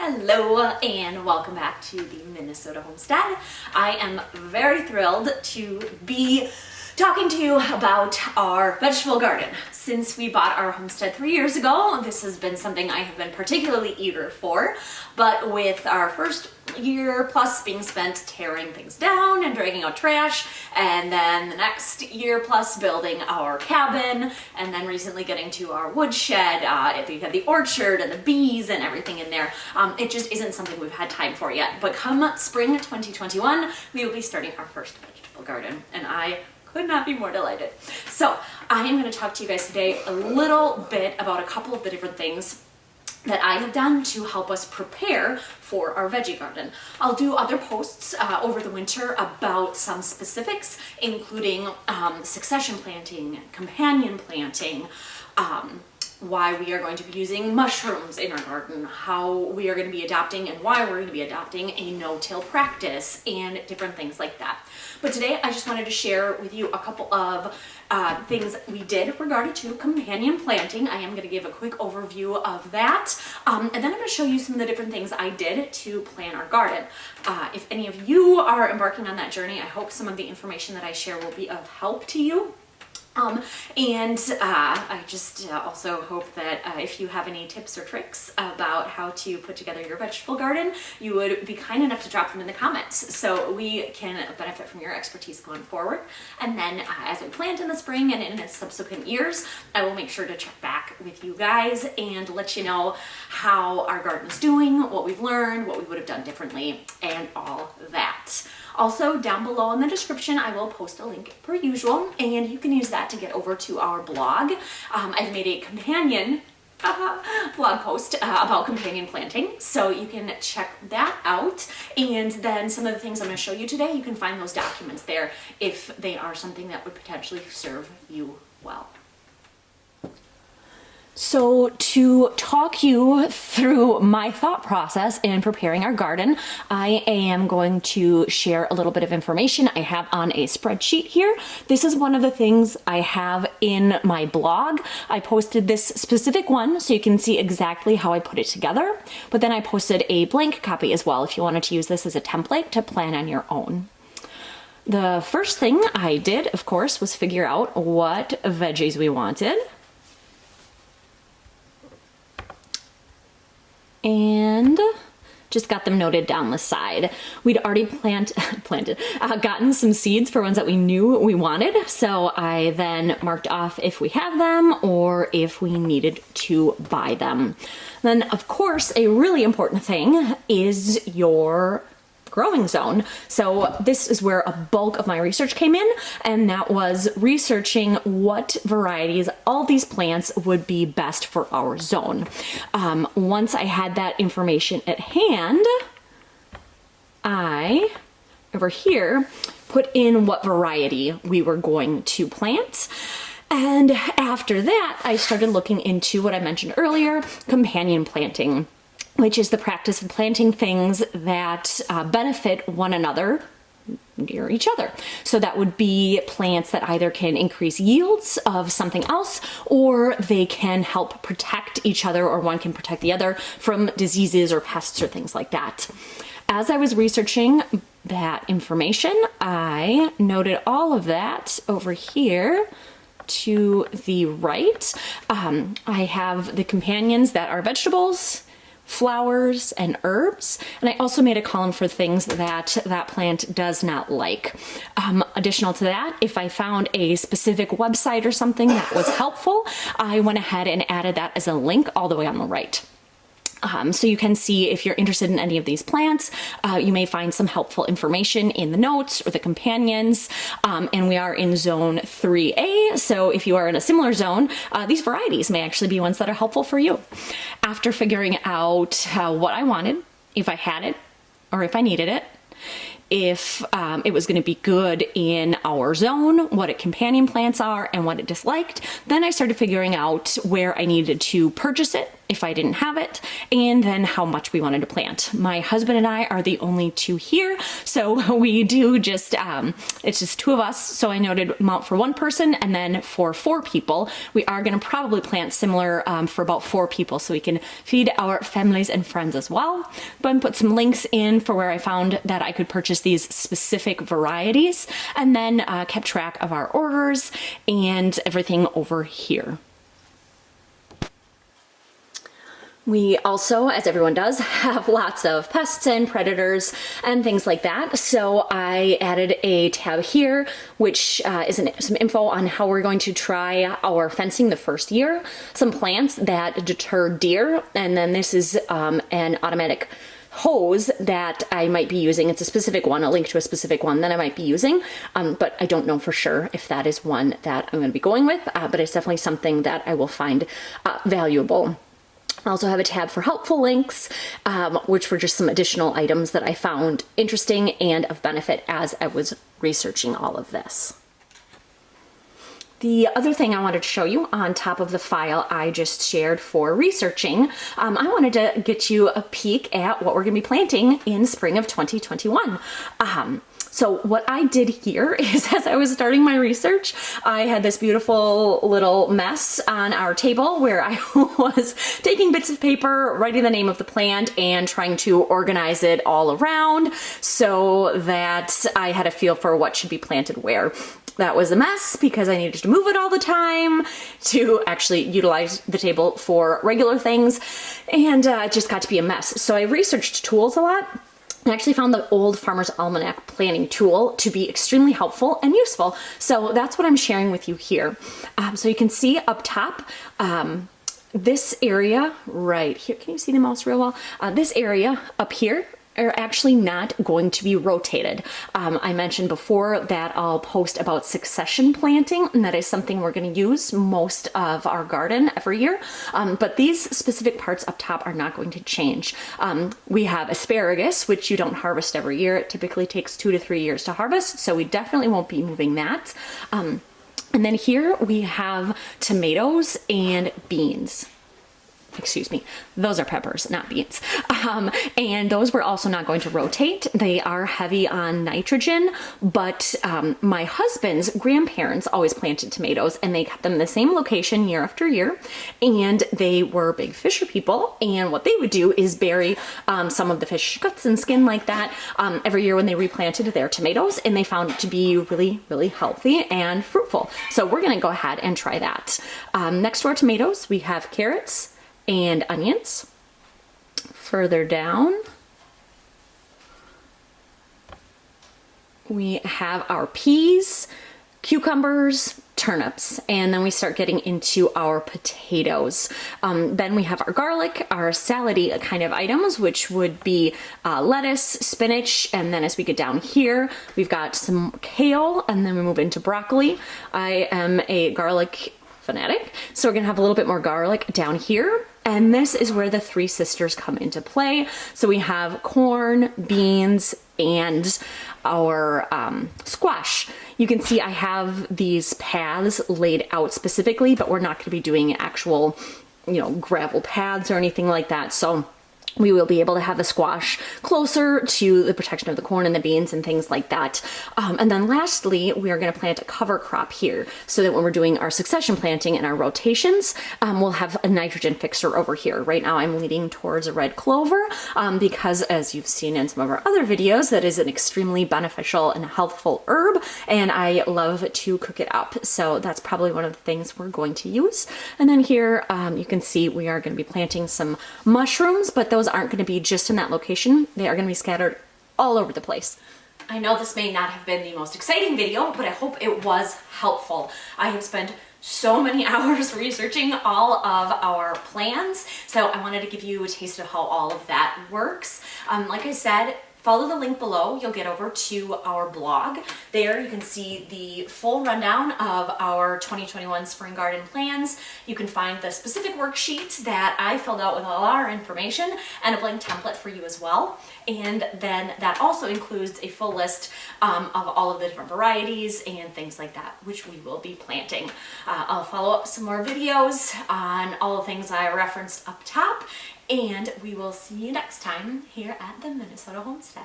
Hello and welcome back to the Minnesota Homestead. I am very thrilled to be talking to you about our vegetable garden. Since we bought our homestead 3 years ago, this has been something I have been particularly eager for, but with our first year plus being spent tearing things down and dragging out trash, and then the next year plus building our cabin, and then recently getting to our woodshed, you have the orchard and the bees and everything in there, it just isn't something we've had time for yet. But come spring 2021, we will be starting our first vegetable garden, and I could not be more delighted. So I am going to talk to you guys today a little bit about a couple of the different things that I have done to help us prepare for our veggie garden. I'll do other posts over the winter about some specifics, including succession planting, companion planting, why we are going to be using mushrooms in our garden, how we are going to be adopting and why we're going to be adopting a no-till practice, and different things like that. But today I just wanted to share with you a couple of things we did regarding to companion planting. I am going to give a quick overview of that, and then I'm going to show you some of the different things I did to plan our garden. If any of you are embarking on that journey, I hope some of the information that I share will be of help to you. I just also hope that if you have any tips or tricks about how to put together your vegetable garden, you would be kind enough to drop them in the comments so we can benefit from your expertise going forward. And then as we plant in the spring and in subsequent years, I will make sure to check back with you guys and let you know how our garden is doing, what we've learned, what we would have done differently, and all that. Also, down below in the description, I will post a link per usual, and you can use that to get over to our blog. I've made a companion blog post about companion planting, so you can check that out. And then some of the things I'm going to show you today, you can find those documents there if they are something that would potentially serve you well. So to talk you through my thought process in preparing our garden, I am going to share a little bit of information I have on a spreadsheet here. This is one of the things I have in my blog. I posted this specific one so you can see exactly how I put it together, but then I posted a blank copy as well if you wanted to use this as a template to plan on your own. The first thing I did, of course, was figure out what veggies we wanted. And just got them noted down the side. We'd already gotten some seeds for ones that we knew we wanted. So I then marked off if we have them or if we needed to buy them. Then, of course, a really important thing is your growing zone. So this is where a bulk of my research came in, and that was researching what varieties all these plants would be best for our zone. Once I had that information at hand, I, over here, put in what variety we were going to plant. And after that, I started looking into what I mentioned earlier, companion planting, which is the practice of planting things that benefit one another near each other. So that would be plants that either can increase yields of something else, or they can help protect each other, or one can protect the other from diseases or pests or things like that. As I was researching that information, I noted all of that over here to the right. I have the companions that are vegetables, flowers, and herbs, and I also made a column for things that that plant does not like. Additional to that, if I found a specific website or something that was helpful, I went ahead and added that as a link all the way on the right. So you can see if you're interested in any of these plants, you may find some helpful information in the notes or the companions. And we are in zone 3A. So if you are in a similar zone, these varieties may actually be ones that are helpful for you. After figuring out what I wanted, if I had it or if I needed it, if it was going to be good in our zone, what its companion plants are and what it disliked, then I started figuring out where I needed to purchase it if I didn't have it, and then how much we wanted to plant. My husband and I are the only two here, so we do just, it's just two of us, so I noted amount for one person, and then for 4 people, we are gonna probably plant similar for about 4 people, so we can feed our families and friends as well. But I'm put some links in for where I found that I could purchase these specific varieties, and then kept track of our orders and everything over here. We also, as everyone does, have lots of pests and predators and things like that. So I added a tab here, which is some info on how we're going to try our fencing the first year, some plants that deter deer, and then this is an automatic hose that I might be using. It's a specific one, a link to a specific one that I might be using, but I don't know for sure if that is one that I'm going to be going with, but it's definitely something that I will find valuable. I also have a tab for helpful links, which were just some additional items that I found interesting and of benefit as I was researching all of this. The other thing I wanted to show you on top of the file I just shared for researching, I wanted to get you a peek at what we're going to be planting in spring of 2021. So what I did here is, as I was starting my research, I had this beautiful little mess on our table where I was taking bits of paper, writing the name of the plant, and trying to organize it all around so that I had a feel for what should be planted where. That was a mess because I needed to move it all the time to actually utilize the table for regular things, and it just got to be a mess. So I researched tools a lot. I actually found the old Farmer's Almanac planning tool to be extremely helpful and useful. So that's what I'm sharing with you here. So you can see up top, this area right here, can you see the mouse real well? This area up here are actually not going to be rotated. I mentioned before that I'll post about succession planting, and that is something we're going to use most of our garden every year. But these specific parts up top are not going to change. We have asparagus, which you don't harvest every year. It typically takes 2 to 3 years to harvest, so we definitely won't be moving that. And then here we have tomatoes and beans. Excuse me, those are peppers, not beans. And those we're also not going to rotate. They are heavy on nitrogen, but my husband's grandparents always planted tomatoes, and they kept them in the same location year after year, and they were big fisher people, and what they would do is bury some of the fish guts and skin like that every year when they replanted their tomatoes, and they found it to be really, really healthy and fruitful. So we're gonna go ahead and try that. Next to our tomatoes, we have carrots and onions. Further down, we have our peas, cucumbers, turnips, and then we start getting into our potatoes. Then we have our garlic, our salady kind of items, which would be lettuce, spinach, and then as we get down here, we've got some kale, and then we move into broccoli. I am a garlic fanatic, so we're gonna have a little bit more garlic down here. And this is where the 3 sisters come into play. So we have corn, beans, and our squash. You can see I have these paths laid out specifically, but we're not going to be doing actual, gravel paths or anything like that. So we will be able to have the squash closer to the protection of the corn and the beans and things like that. And then lastly, we are going to plant a cover crop here so that when we're doing our succession planting and our rotations, we'll have a nitrogen fixer over here. Right now I'm leaning towards a red clover because, as you've seen in some of our other videos, that is an extremely beneficial and healthful herb, and I love to cook it up. So that's probably one of the things we're going to use. And then here you can see we are going to be planting some mushrooms, but those aren't going to be just in that location. They are going to be scattered all over the place. I know this may not have been the most exciting video, but I hope it was helpful. I have spent so many hours researching all of our plans, so I wanted to give you a taste of how all of that works. Like I said, follow the link below. You'll get over to our blog. There you can see the full rundown of our 2021 spring garden plans. You can find the specific worksheets that I filled out with all our information and a blank template for you as well. And then that also includes a full list of all of the different varieties and things like that, which we will be planting. I'll follow up some more videos on all the things I referenced up top, and we will see you next time here at the Minnesota Homestead.